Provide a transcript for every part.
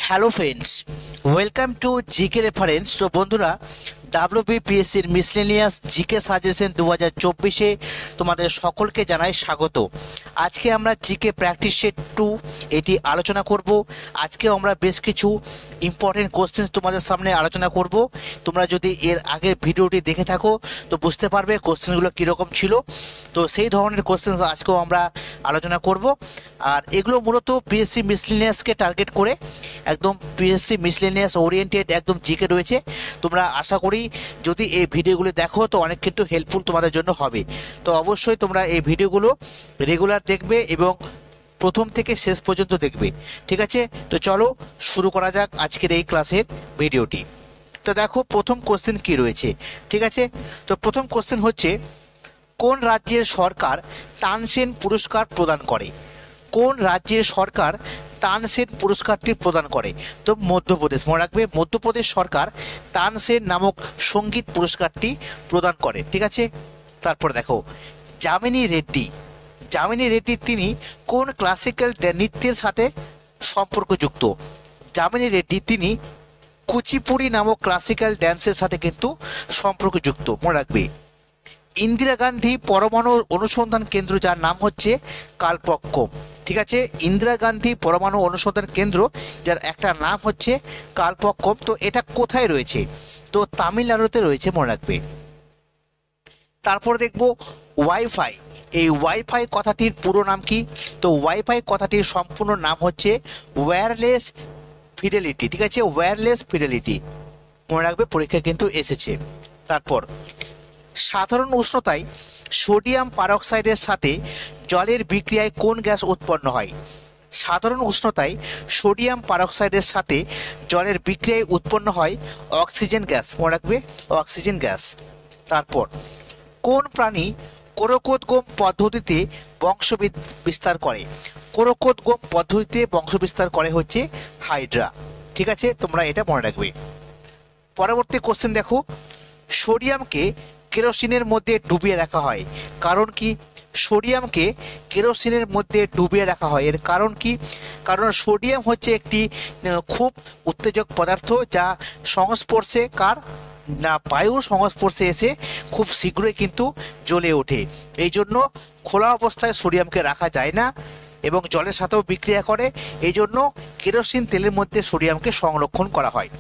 Hello friends, welcome to GK reference. তো বন্ধুরা, ডাব্লিউবিপিএসসির miscellaneous GK suggestion 2024-এ তোমাদের সকলকে জানাই স্বাগত। আজকে আমরা জিকে প্র্যাকটিস সেট 2 এটি আলোচনা করব। আজকে আমরা বেশ কিছু ইম্পর্টেন্ট কোশ্চেন তোমাদের সামনে আলোচনা করব। তোমরা যদি এর আগের ভিডিওটি দেখে থাকো তো বুঝতে পারবে কোশ্চেনগুলো কীরকম ছিল। তো সেই ধরনের কোশ্চেন আজকেও আমরা আলোচনা করব। আর এগুলো মূলত পিএসসি মিসলেনিয়াসকে টার্গেট করে, একদম পিএসসি মিসলেনিয়াস ওরিয়েন্টেড একদম জিকে রয়েছে। তোমরা আশা করি যদি এই ভিডিওগুলো দেখো তো অনেক কিন্তু হেল্পফুল তোমাদের জন্য হবে। তো অবশ্যই তোমরা এই ভিডিওগুলো রেগুলার দেখবে এবং প্রথম থেকে শেষ পর্যন্ত দেখবে, ঠিক আছে? তো চলো শুরু করা যাক আজকের এই ক্লাসের ভিডিওটি। তো দেখো প্রথম কোশ্চেন কি রয়েছে, ঠিক আছে? তো প্রথম কোশ্চেন হচ্ছে, কোন রাজ্যের সরকার তানসেন পুরস্কার প্রদান করে? কোন রাজ্যের সরকার তানসেন পুরস্কারটি প্রদান করে? তো মধ্যপ্রদেশ। মনে রাখবে, মধ্যপ্রদেশ সরকার তানসেন নামক সঙ্গীত পুরস্কারটি প্রদান করে, ঠিক আছে? তারপর দেখো, যামিনী রেড্ডি। যামিনী রেড্ডি তিনি কোন ক্লাসিক্যাল নৃত্যের সাথে সম্পর্কযুক্ত? যামিনী রেড্ডি তিনি কুচিপুড়ি নামক ক্লাসিক্যাল ড্যান্সের সাথে কিন্তু সম্পর্কযুক্ত। মনে রাখবে, ইন্দিরা গান্ধী পরমাণু অনুসন্ধান কেন্দ্র, যার নাম হচ্ছে কালপক্কম, ঠিক আছে? ইন্দিরা গান্ধী পরমাণু অনুসন্ধান কেন্দ্র, যার একটা নাম হচ্ছে কালপক্কম। তো এটা কোথায় রয়েছে? তো তামিলনাড়ুতে রয়েছে, মনে রাখবে। তারপর দেখব ওয়াইফাই। এই ওয়াইফাই কথাটির পুরো নাম কি? তো ওয়াইফাই কথাটির সম্পূর্ণ নাম হচ্ছে ওয়্যারলেস ফিডেলিটি, ঠিক আছে? ওয়্যারলেস ফিডেলিটি, মনে রাখবে, পরীক্ষায় কিন্তু এসেছে। তারপর, সাধারণ উষ্ণতায় সোডিয়াম পারক্সাইডের সাথে জলের বিক্রিয়ায় কোন গ্যাস উৎপন্ন হয়? সাধারণ উষ্ণতায় সোডিয়াম পারক্সাইডের সাথে জলের বিক্রিয়ায় উৎপন্ন হয় অক্সিজেন গ্যাস, মনে রাখবে, অক্সিজেন গ্যাস। তারপর, কোন প্রাণী কোরকোদ্গম পদ্ধতিতে বংশ বিস্তার করে? কোরকোদ্গম পদ্ধতিতে বংশ বিস্তার করে হচ্ছে হাইড্রা, ঠিক আছে? তোমরা এটা মনে রাখবে। পরবর্তী কোশ্চেন দেখো, সোডিয়ামকে কেরোসিনের মধ্যে ডুবিয়ে রাখা হয়, কারণ কি? সোডিয়ামকে কেরোসিনের মধ্যে ডুবিয়ে রাখা হয়, এর কারণ কি? কারণ সোডিয়াম হচ্ছে একটি খুব উত্তেজক পদার্থ, যা সংস্পর্শে কার না বায়ুর সংস্পর্শে এসে খুব শীঘ্রই কিন্তু জ্বলে ওঠে। এই জন্য খোলা অবস্থায় সোডিয়ামকে রাখা যায় না এবং জলের সাথেও বিক্রিয়া করে। এই জন্য কেরোসিন তেলের মধ্যে সোডিয়ামকে সংরক্ষণ করা হয়,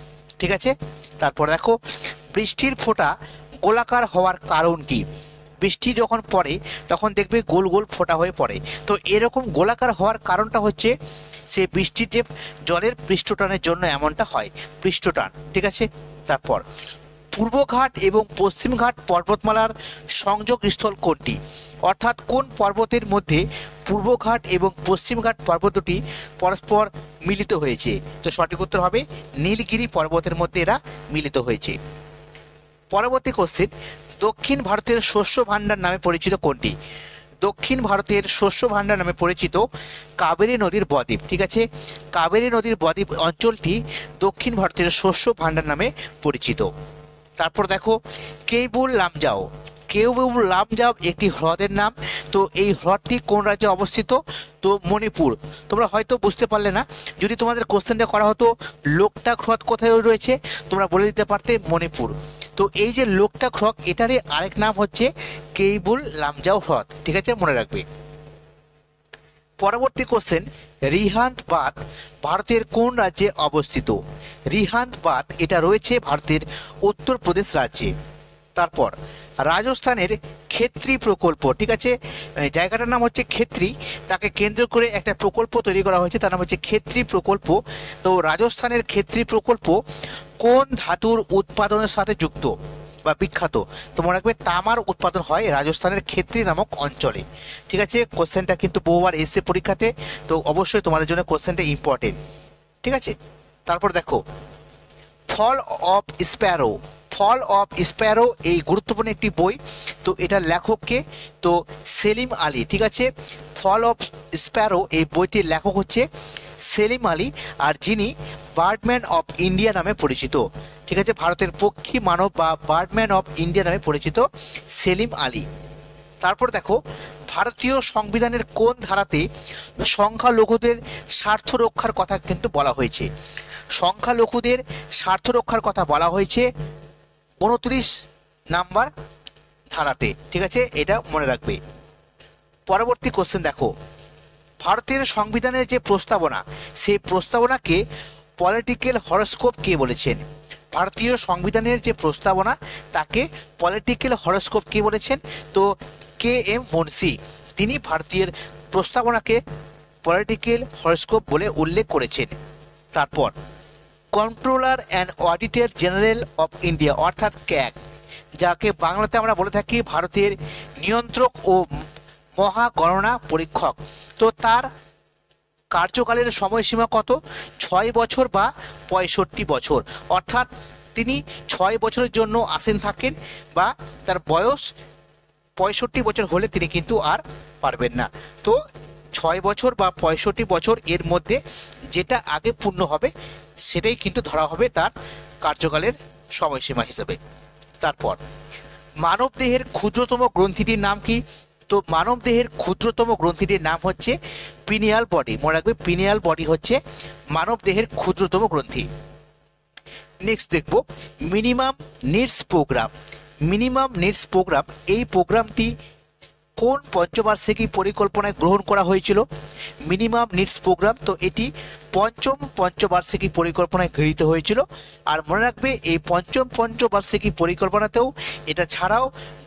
ঠিক আছে? তারপর দেখো, বৃষ্টির ফোঁটা গোলাকার হওয়ার কারণ কি? বৃষ্টি যখন পড়ে তখন দেখবে গোল গোল ফোঁটা হয়ে পড়ে। তো এরকম গোলাকার হওয়ার কারণটা হচ্ছে সে বৃষ্টির যে জলের পৃষ্ঠটানের জন্য এমনটা হয়, পৃষ্ঠটান, ঠিক আছে? তারপর, পূর্বঘাট এবং পশ্চিমঘাট পর্বতমালার সংযোগ স্থল কোনটি? অর্থাৎ কোন পর্বতের মধ্যে পূর্বঘাট এবং পশ্চিমঘাট পর্বত দুটি পরস্পর মিলিত হয়েছে? তো সঠিক উত্তর হবে নীলগিরি পর্বতের মধ্যে এরা মিলিত হয়েছে। পরবর্তী কোশ্চেন, দক্ষিণ ভারতের শস্য ভাণ্ডার নামে পরিচিত কোনটি? দক্ষিণ ভারতের শস্য ভাণ্ডার নামে পরিচিত কাবেরী নদীর বদ্বীপ, ঠিক আছে? কাবেরী নদীর বদ্বীপ অঞ্চলটি দক্ষিণ ভারতের শস্য ভাণ্ডার নামে পরিচিত। তারপর দেখো, কেইবুল লামজাও। কেইবুল লামজাও একটি হ্রদের নাম। তো এই হ্রদটি কোন রাজ্যে অবস্থিত? তো মণিপুর। তোমরা হয়তো বুঝতে পারলে না, যদি তোমাদের কোশ্চেনটা করা হতো লোকটাক হ্রদ কোথায় রয়েছে, তোমরা বলে দিতে পারতে মণিপুর। তো এই যে লোকটাক হ্রদ, এটারই আরেক নাম হচ্ছে কেইবুল লামজাও হ্রদ, ঠিক আছে? মনে রাখবে। পরবর্তী কোশ্চেন, রিহান্দ বাঁধ ভারতের কোন রাজ্যে অবস্থিত? রিহান্দ বাঁধ এটা রয়েছে ভারতের উত্তরপ্রদেশ রাজ্যে। তারপর, রাজস্থানের খেত্রি প্রকল্প, ঠিক আছে? জায়গাটার নাম হচ্ছে খেত্রি, তাকে কেন্দ্র করে একটা প্রকল্প তৈরি করা হয়েছে, তার নাম হচ্ছে খেত্রি প্রকল্প। তো রাজস্থানের খেত্রি প্রকল্প কোন ধাতুর উৎপাদনের সাথে যুক্ত বা বিখ্যাত? তো মনে রাখবে, তামার উৎপাদন হয় রাজস্থানের খেত্রি নামক অঞ্চলে, ঠিক আছে? কোশ্চেনটা কিন্তু বহুবার এসে পরীক্ষাতে, তো অবশ্যই তোমাদের জন্য কোশ্চেনটা ইম্পর্টেন্ট, ঠিক আছে? তারপর দেখো, fall of sparrow. Fall of sparrow এই গুরুত্বপূর্ণ একটি বই। তো এটার লেখককে? তো সেলিম আলী, ঠিক আছে? ফল অফ স্প্যারো এই বইটির লেখক হচ্ছে সেলিম আলী, আর যিনি বার্ডম্যান অফ ইন্ডিয়া নামে পরিচিত, ঠিক আছে? ভারতের পক্ষী মানব বা বার্ডম্যান অফ ইন্ডিয়া নামে পরিচিত সেলিম আলী। তারপর দেখো, ভারতীয় সংবিধানের কোন ধারাতে সংখ্যালঘুদের স্বার্থ রক্ষার কথা কিন্তু বলা হয়েছে? সংখ্যালঘুদের স্বার্থ রক্ষার কথা বলা হয়েছে 29 নাম্বার ধারাতে। ঠিক আছে, এটা মনে রাখবে। পরবর্তী কোশ্চেন দেখো, ভারতের সংবিধানের যে প্রস্তাবনা, সেই প্রস্তাবনাকে পলিটিক্যাল হরোস্কোপ কে বলেছেন? ভারতীয় সংবিধানের যে প্রস্তাবনা তাকে পলিটিক্যাল হরোস্কোপ কে বলেছেন? তো KM মুন্সি, তিনি ভারতীয় প্রস্তাবনাকে পলিটিক্যাল হরোস্কোপ বলে উল্লেখ করেছেন। তারপর controller and auditor general of India অর্থাৎ ক্যাগ, যাকে বাংলাতে আমরা বলে থাকি ভারতের নিয়ন্ত্রক ও মহাগণনা পরীক্ষক, তো তার কার্যকালের সময়সীমা কত? 6 বছর বা 65 বছর, অর্থাৎ তিনি 6 বছরের জন্য আসীন থাকেন বা তার বয়স 65 বছর হলে তিনি কিন্তু আর পারবেন না। তো 6 বছর বা 65 বছর এর মধ্যে যেটা আগে পূর্ণ হবে সেটাই কিন্তু ধরা হবে তার কার্যকালের সময়সীমা হিসেবে। তারপর মানবদেহের ক্ষুদ্রতম গ্রন্থিটির নাম কি? তো মানবদেহের ক্ষুদ্রতম গ্রন্থিটির নাম হচ্ছে পিনিয়াল বডি। মনে রাখবে, পিনিয়াল বডি হচ্ছে মানবদেহের ক্ষুদ্রতম গ্রন্থি। নেক্সট দেখব minimum needs programme. Minimum needs programme, এই প্রোগ্রামটি কোন পঞ্চবার্ষিকী পরিকল্পনায় গ্রহণ করা হয়েছিল? মিনিমাম নিডস প্রোগ্রাম, তো এটি পঞ্চম পঞ্চবার্ষিকী পরিকল্পনায় গৃহীত হয়েছিল। আর মনে রাখবে, এই পঞ্চম পঞ্চবার্ষিকী পরিকল্পনাতেও এটা ছাড়াও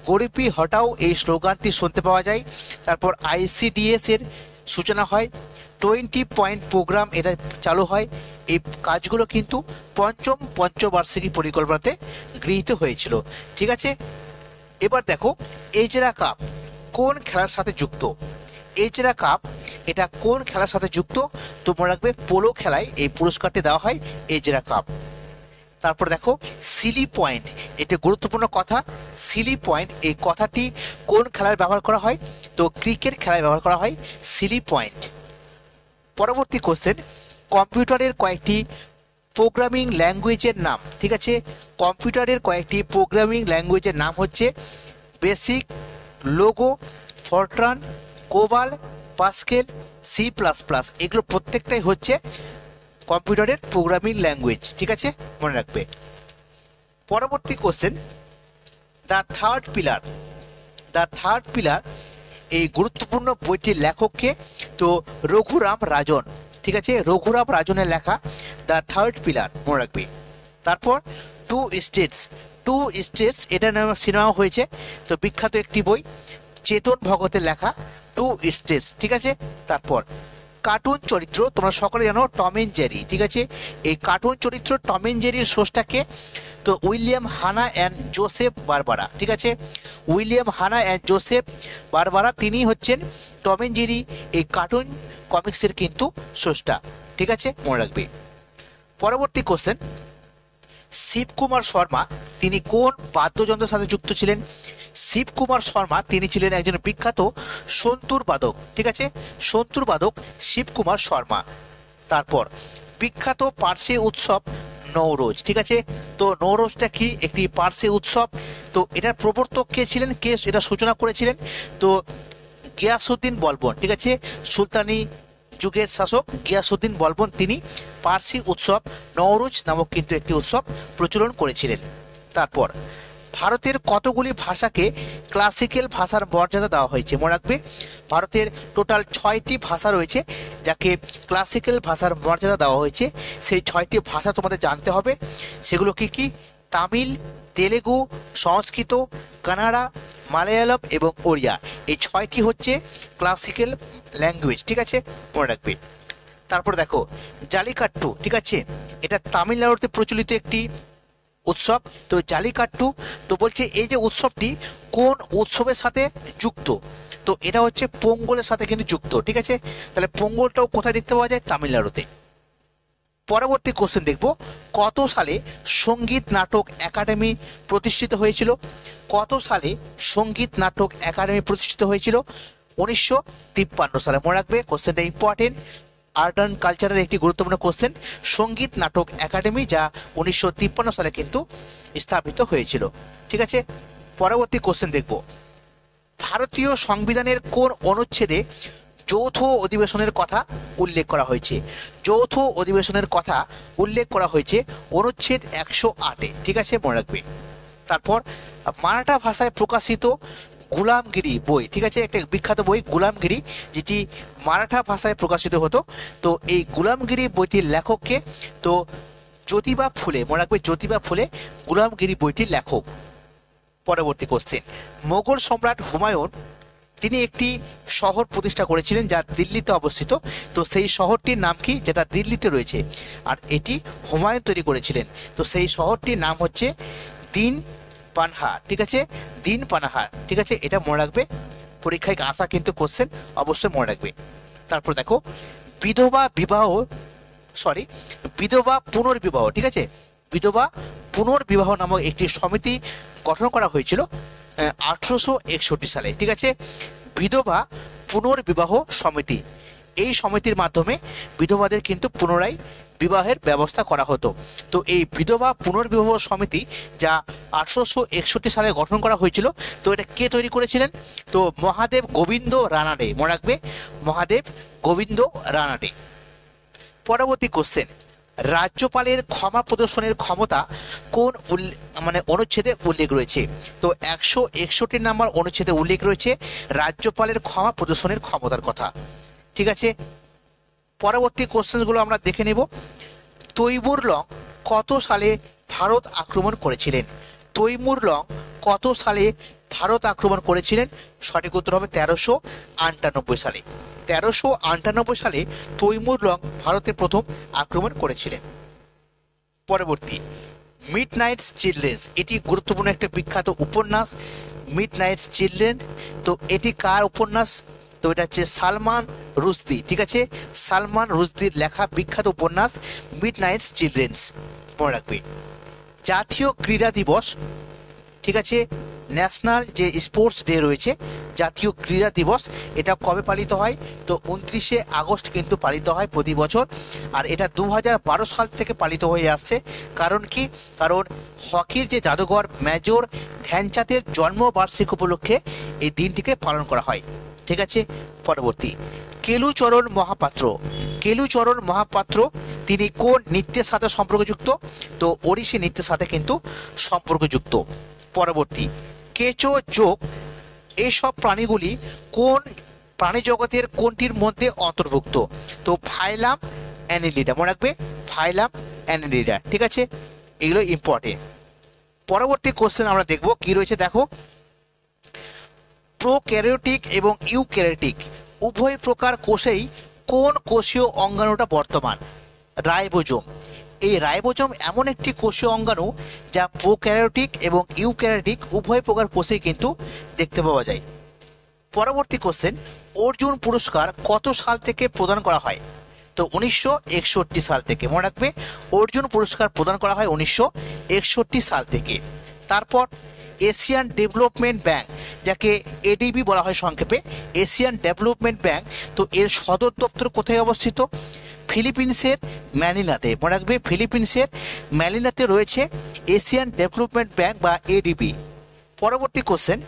গরিবি হটাও এই স্লোগানটি শুনতে পাওয়া যায়। তারপর ICDS এর সূচনা হয়, 20 পয়েন্ট প্রোগ্রাম এটা চালু হয়। এই কাজগুলো কিন্তু পঞ্চম পঞ্চবার্ষিকী পরিকল্পনাতে গৃহীত হয়েছিল। ঠিক আছে, এবার দেখো এজরা কাপ কোন খেলার সাথে যুক্ত? এজরা কাপ এটা কোন খেলার সাথে যুক্ত? তো মনে রাখবে, পোলো খেলায় এই পুরস্কারটি দেওয়া হয়, এজরা কাপ। তারপর দেখো সিলি পয়েন্ট, এটা গুরুত্বপূর্ণ কথা। সিলি পয়েন্ট এই কথাটি কোন খেলায় ব্যবহার করা হয়? তো ক্রিকেট খেলায় ব্যবহার করা হয় সিলি পয়েন্ট। পরবর্তী কোশ্চেন, কম্পিউটারের কয়েকটি প্রোগ্রামিং ল্যাঙ্গুয়েজের নাম। ঠিক আছে, কম্পিউটারের কয়েকটি প্রোগ্রামিং ল্যাঙ্গুয়েজের নাম হচ্ছে BASIC, Logo, Fortran, COBOL, Pascal, C++। এগুলো প্রত্যেকটাই হচ্ছে কম্পিউটারের প্রোগ্রামিং ল্যাঙ্গুয়েজ। ঠিক আছে, মনে রাখবে। পরবর্তী question, the third pillar. The third pillar এই গুরুত্বপূর্ণ বইটির লেখককে? তো রঘুরাম রাজন। ঠিক আছে, রঘুরাম রাজনের লেখা দ্য থার্ড পিলার, মনে রাখবে। তারপর টু স্টেটস। টু স্টেটস এটা নামে সিনেমা হয়েছে, তো বিখ্যাত একটি বই, চেতন ভগতের লেখা টু স্টেটস। ঠিক আছে, তারপর কার্টুন চরিত্র, তোমরা সকলে জানো টম এন্ড জেরি। ঠিক আছে, এই কার্টুন চরিত্র টম এন্ড জেরির স্রষ্টাকে? তো উইলিয়াম হানা অ্যান্ড জোসেফ বারবারা। ঠিক আছে, উইলিয়াম হানা অ্যান্ড জোসেফ বারবারা, তিনি হচ্ছেন টম এন্ড জেরি এই কার্টুন কমিক্সের কিন্তু স্রষ্টা। ঠিক আছে, মনে রাখবে। পরবর্তী কোশ্চেন, শিবকুমার শর্মা তিনি কোন বাদ্যযন্ত্রের সাথে যুক্ত ছিলেন? শিবকুমার শর্মা তিনি ছিলেন একজন বিখ্যাত সন্তুর বাদক। ঠিক আছে, সন্তুর বাদক শিবকুমার শর্মা। তারপর বিখ্যাত পার্সি উৎসব নওরোজ। ঠিক আছে, তো নওরোজটা কি? একটি পার্সি উৎসব। তো এটার প্রবর্তক কে ছিলেন? কে এটা সূচনা করেছিলেন? তো গিয়াসউদ্দিন বলবন। ঠিক আছে, সুলতানি যুগের শাসক গিয়াসউদ্দিন বলবন তিনি পার্সি উৎসব নওরোজ নামক কিন্তু একটি উৎসব প্রচলন করেছিলেন। তারপর ভারতের কতগুলি ভাষাকে ক্লাসিক্যাল ভাষার মর্যাদা দেওয়া হয়েছে? মনে রাখবে, ভারতের টোটাল 6টি ভাষা রয়েছে যাকে ক্লাসিক্যাল ভাষার মর্যাদা দেওয়া হয়েছে। সেই 6টি ভাষা তোমাদের জানতে হবে। সেগুলো কি কি? তামিল, তেলেগু, সংস্কৃত, কানাড়া, মালায়ালম এবং ওড়িয়া। এই 6টি হচ্ছে ক্লাসিক্যাল ল্যাঙ্গুয়েজ। ঠিক আছে, মনে রাখবে। তারপর দেখো জালিকাট্টু। ঠিক আছে, এটা তামিলনাড়ুতে প্রচলিত একটি উৎসব। তো জালিকাট্টু, তো বলছে এই যে উৎসবটি কোন উৎসবের সাথে যুক্ত? তো এটা হচ্ছে পোঙ্গলের সাথে কিন্তু যুক্ত। ঠিক আছে, তাহলে পোঙ্গলটাও কোথায় দেখতে পাওয়া যায়? তামিলনাড়ুতে। পরবর্তী কোশ্চেন দেখব, কত সালে সঙ্গীত নাটক একাডেমি প্রতিষ্ঠিত হয়েছিল? কত সালে সঙ্গীত নাটক একাডেমি প্রতিষ্ঠিত হয়েছিল? 1953 সালে। মনে রাখবে, কোশ্চেনটা ইম্পর্টেন্ট, আর্ট অ্যান্ড কালচারের একটি গুরুত্বপূর্ণ কোশ্চেন। সঙ্গীত নাটক একাডেমি যা 1953 সালে কিন্তু স্থাপিত হয়েছিল। ঠিক আছে, পরবর্তী কোশ্চেন দেখব, ভারতীয় সংবিধানের কোন অনুচ্ছেদে যৌথ অধিবেশনের কথা উল্লেখ করা হয়েছে। যৌথ অধিবেশনের কথা উল্লেখ করা হয়েছে অনুচ্ছেদ 108-এ, ঠিক আছে, মনে রাখবে। তারপর মারাঠা ভাষায় প্রকাশিত গুলামগিরি বই, ঠিক আছে, একটা বিখ্যাত বই গুলামগিরি, যেটি মারাঠা ভাষায় প্রকাশিত হতো। তো এই গুলামগিরি বইটির লেখককে, তো জ্যোতিবা ফুলে, মনে রাখবে জ্যোতিবা ফুলে গুলামগিরি বইটির লেখক। পরবর্তী কোশ্চেন, মোগল সম্রাট হুমায়ুন তিনি একটি শহর প্রতিষ্ঠা করেছিলেন যা দিল্লিতে অবস্থিত। তো সেই শহরটির নাম কি, যেটা দিল্লিতে রয়েছে, আর এটি হুমায়ুন তৈরি করেছিলেন। তো সেই শহরটির নাম হচ্ছে দিন পানহার, ঠিক আছে, দিন পানাহার, ঠিক আছে, এটা মনে রাখবে, পরীক্ষায় আসা কিন্তু কোশ্চেন, অবশ্যই মনে রাখবে। তারপর দেখো বিধবা পুনর্বিবাহ, ঠিক আছে, বিধবা পুনর্বিবাহ নামক একটি সমিতি গঠন করা হয়েছিল 1861 সালে, ঠিক আছে, বিধবা পুনর্বিবাহ সমিতি। এই সমিতির মাধ্যমে বিধবাদের কিন্তু পুনরায় বিবাহের ব্যবস্থা করা হতো। তো এই বিধবা পুনর্বিবাহ সমিতি যা 1861 সালে গঠন করা হয়েছিল, তো এটা কে তৈরি করেছিলেন, তো মহাদেব গোবিন্দ রানাডে, মনে রাখবে মহাদেব গোবিন্দ রানাডে। পরবর্তী কোশ্চেন, রাজ্যপালের ক্ষমা প্রদর্শনের ক্ষমতা কোন অনুচ্ছেদে উল্লেখ রয়েছে, তো 161 নম্বর অনুচ্ছেদে উল্লেখ রয়েছে রাজ্যপালের ক্ষমা প্রদর্শনের ক্ষমতার কথা, ঠিক আছে। পরবর্তী কোশ্চেনগুলো আমরা দেখে নেব। তৈমুর লং কত সালে ভারত আক্রমণ করেছিলেন, তৈমুর লং কত সালে ভারত আক্রমণ করেছিলেন, সঠিক উত্তর হবে 1398 সালে। 1398 সালে তৈমুর লং ভারতে প্রথম আক্রমণ করেছিলেন। পরবর্তী, মিডনাইটস চিলড্রেন্স, এটি গুরুত্বপূর্ণ একটা বিখ্যাত উপন্যাস, মিডনাইটস চিলড্রেন। তো এটি কার উপন্যাস, তো এটা হচ্ছে সালমান রুশদি, ঠিক আছে, সালমান রুশদির লেখা বিখ্যাত উপন্যাস মিডনাইটস চিলড্রেন্স, মনে রাখবে। জাতীয় ক্রীড়া দিবস, ঠিক আছে, ন্যাশনাল যে স্পোর্টস ডে রয়েছে, জাতীয় ক্রীড়া দিবস, এটা কবে পালিত হয়, তো 29শে আগস্ট কিন্তু পালিত হয় প্রতি বছর। আর এটা 2012 সাল থেকে পালিত হয়ে আসছে। কারণ কি, কারণ হকির যে জাদুঘর মেজর ধ্যানচাঁদের জন্মবার্ষিকী উপলক্ষে এই দিনটিকে পালন করা হয়, ঠিক আছে। পরবর্তী, কেলুচরণ মহাপাত্র, কেলুচরণ মহাপাত্র তিনি কোন নৃত্যের সাথে সম্পর্কযুক্ত, তো ওড়িশি নৃত্যের সাথে কিন্তু সম্পর্কযুক্ত। পরবর্তী, কেঁচো, যোগ, এইসব প্রাণীগুলি কোন প্রাণী জগতের কোনটির মধ্যে অন্তর্ভুক্ত, তো ফাইলাম অ্যানিলিডা, মনে রাখবে ফাইলাম অ্যানিলিডা, ঠিক আছে, এগুলো ইম্পর্টেন্ট। পরবর্তী কোশ্চেন আমরা দেখব কি রয়েছে, দেখো, প্রোক্যারিওটিক এবং ইউক্যারিওটিক উভয় প্রকার কোষেই কোন কোষীয় অঙ্গাণুটা বর্তমান, রাইবোজোম। এই রাইবোজোম এমন একটি কোষীয় অঙ্গাণু যা প্রোক্যারিওটিক এবং ইউক্যারিওটিক উভয় প্রকার কোষেই কিন্তু দেখতে পাওয়া যায়। পরবর্তী কোশ্চেন, অর্জুন পুরস্কার কত সাল থেকে প্রদান করা হয়, তো 1961 সাল থেকে, মনে রাখবে অর্জুন পুরস্কার প্রদান করা হয় 1961 সাল থেকে। তারপর এশিয়ান ডেভেলপমেন্ট ব্যাংক, যাকে এডিবি বলা হয় সংক্ষেপে, এশিয়ান ডেভেলপমেন্ট ব্যাংক, তো এর সদর দপ্তর কোথায় অবস্থিত, ফিলিপিন্সের ম্যানিলাতে, মনে রাখবে ফিলিপিন্সের ম্যানিলাতে রয়েছে এশিয়ান ডেভেলপমেন্ট ব্যাংক বা এডিবি। পরবর্তী কোশ্চেন,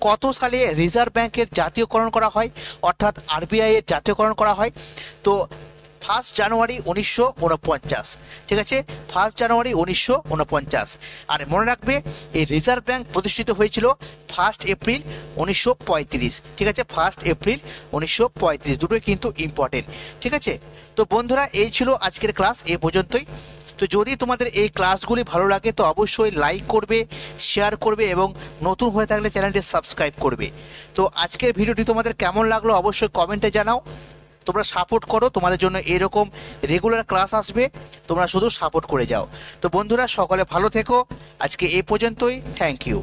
কত সালে রিজার্ভ ব্যাংকের জাতীয়করণ করা হয়, অর্থাৎ আরবিআই এর জাতীয়করণ করা হয়, তো 1 জানুয়ারি 1949, ঠিক আছে, 1 জানুয়ারি 1949। আর মনে রাখবে এই রিজার্ভ ব্যাংক প্রতিষ্ঠিত হয়েছিল 1 এপ্রিল 1935, ঠিক আছে, 1 এপ্রিল 1935, দুটোই কিন্তু ইম্পর্টেন্ট, ঠিক আছে। তো বন্ধুরা, এই ছিল আজকের ক্লাস, এই পর্যন্তই। তো যদি তোমাদের এই ক্লাসগুলি ভালো লাগে তো অবশ্যই লাইক করবে, শেয়ার করবে এবং নতুন হয়ে থাকলে চ্যানেলটি সাবস্ক্রাইব করবে। তো আজকের ভিডিওটি তোমাদের কেমন লাগলো অবশ্যই কমেন্টে জানাও। তোমরা সাপোর্ট করো, তোমাদের জন্য এরকম রেগুলার ক্লাস আসবে, তোমরা শুধু সাপোর্ট করে যাও। তো বন্ধুরা, সকলে ভালো থেকো, আজকে এই পর্যন্তই, থ্যাংক ইউ।